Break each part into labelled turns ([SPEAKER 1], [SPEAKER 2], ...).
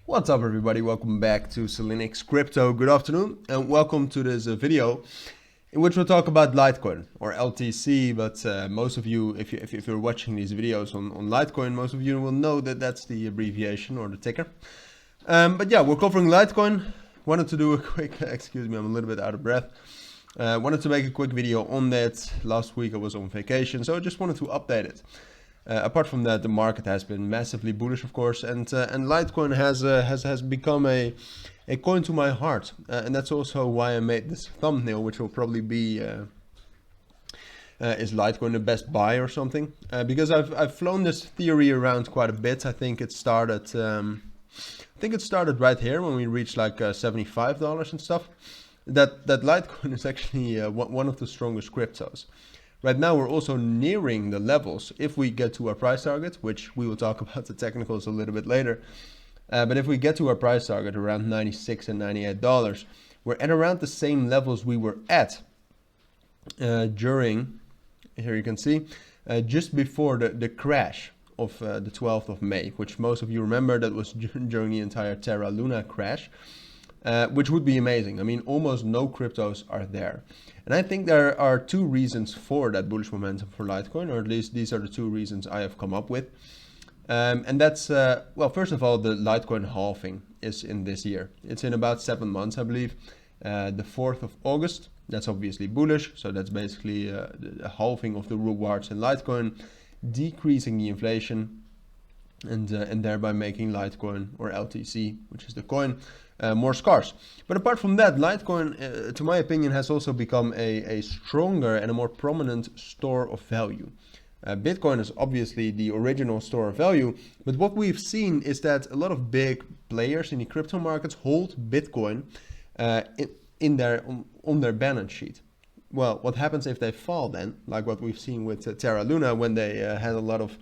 [SPEAKER 1] What's up everybody, welcome back to Cilinix Crypto. Good afternoon and welcome to this video in which we'll talk about Litecoin or LTC, but most of you, if you're watching these videos on Litecoin, most of you will know that that's the abbreviation or the ticker. But yeah, we're covering Litecoin. Wanted to do a quick, excuse me, I'm a little bit out of breath. Wanted to make a quick video on that. Last week I was on vacation, so I just wanted to update it. Apart from that, the market has been massively bullish, of course, and Litecoin has become a coin to my heart, and that's also why I made this thumbnail, which will probably be is Litecoin the best buy or something? Because I've flown this theory around quite a bit. I think it started right here when we reached like $75 and stuff. That Litecoin is actually one of the strongest cryptos. Right now, we're also nearing the levels. If we get to our price target, which we will talk about the technicals a little bit later, but if we get to our price target around $96 and $98, we're at around the same levels we were at during, here you can see, just before the crash of the 12th of May, which most of you remember, that was during the entire Terra Luna crash. Which would be amazing. I mean, almost no cryptos are there. And I think there are two reasons for that bullish momentum for Litecoin, or at least these are the two reasons I have come up with. And that's, well, first of all, the Litecoin halving is in this year. It's in about 7 months, I believe. The 4th of August, that's obviously bullish. So that's basically the halving of the rewards in Litecoin, decreasing the inflation, and thereby making Litecoin or LTC, which is the coin, more scarce. But apart from that, Litecoin, to my opinion, has also become a stronger and a more prominent store of value. Bitcoin is obviously the original store of value, but what we've seen is that a lot of big players in the crypto markets hold Bitcoin on their balance sheet. Well, what happens if they fall then? Like what we've seen with Terra Luna, when they had a lot of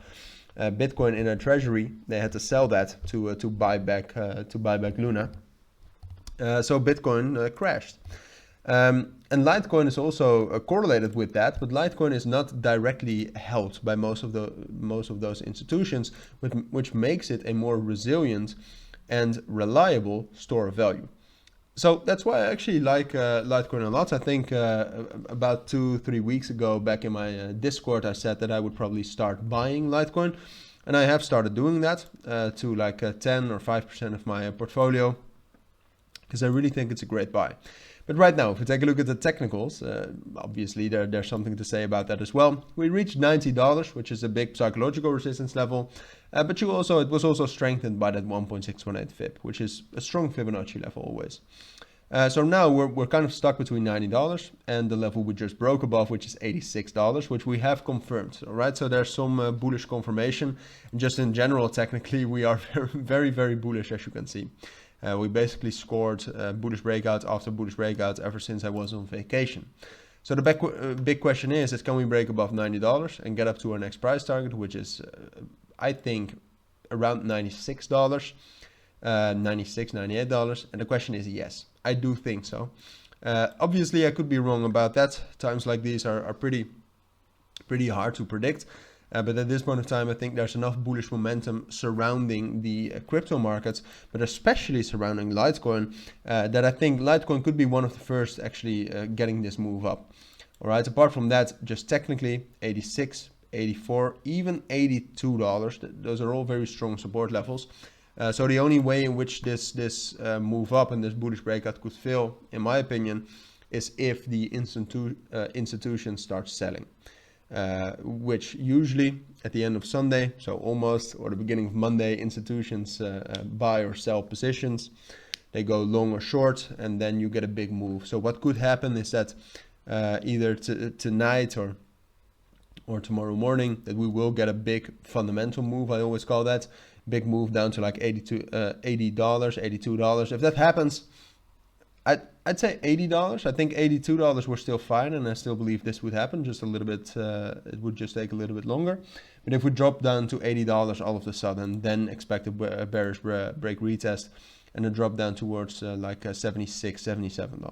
[SPEAKER 1] Bitcoin in their treasury, they had to sell that to buy back Luna. So Bitcoin crashed. And Litecoin is also correlated with that, but Litecoin is not directly held by most of those institutions, which makes it a more resilient and reliable store of value. So that's why I actually like Litecoin a lot. I think about 2-3 weeks ago, back in my Discord, I said that I would probably start buying Litecoin, and I have started doing that to like 10 or 5% of my portfolio, because I really think it's a great buy. But right now, if we take a look at the technicals, obviously there's something to say about that as well. We reached $90, which is a big psychological resistance level, but it was also strengthened by that 1.618 FIB, which is a strong Fibonacci level always. So now we're kind of stuck between $90 and the level we just broke above, which is $86, which we have confirmed. All right, so there's some bullish confirmation. And just in general, technically, we are very, very bullish, as you can see. We basically scored bullish breakouts after bullish breakouts ever since I was on vacation. So the big question is can we break above $90 and get up to our next price target, which is, I think, around $96, $96, $98. And the question is yes, I do think so. Obviously, I could be wrong about that. Times like these are pretty hard to predict. But at this point of time, I think there's enough bullish momentum surrounding the crypto markets, but especially surrounding Litecoin, that I think Litecoin could be one of the first actually getting this move up. All right. Apart from that, just technically 86, 84, even $82. Those are all very strong support levels. So the only way in which this move up and this bullish breakout could fail, in my opinion, is if the institution starts selling. Which usually at the end of Sunday, so almost, or the beginning of Monday, institutions buy or sell positions. They go long or short, and then you get a big move. So what could happen is that either tonight or tomorrow morning, that we will get a big fundamental move. I always call that big move down to like $80, $82. If that happens, I'd say $80. I think $82 were still fine, and I still believe this would happen. Just a little bit, it would just take a little bit longer. But if we drop down to $80 all of a sudden, then expect a bearish break retest and a drop down towards like $76, $77.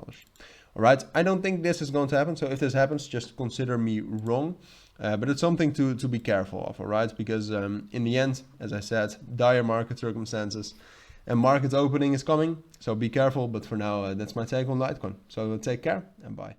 [SPEAKER 1] All right, I don't think this is going to happen. So if this happens, just consider me wrong. But it's something to be careful of, all right? Because in the end, as I said, dire market circumstances. and market opening is coming. So be careful. But for now, that's my take on Litecoin. So take care and bye.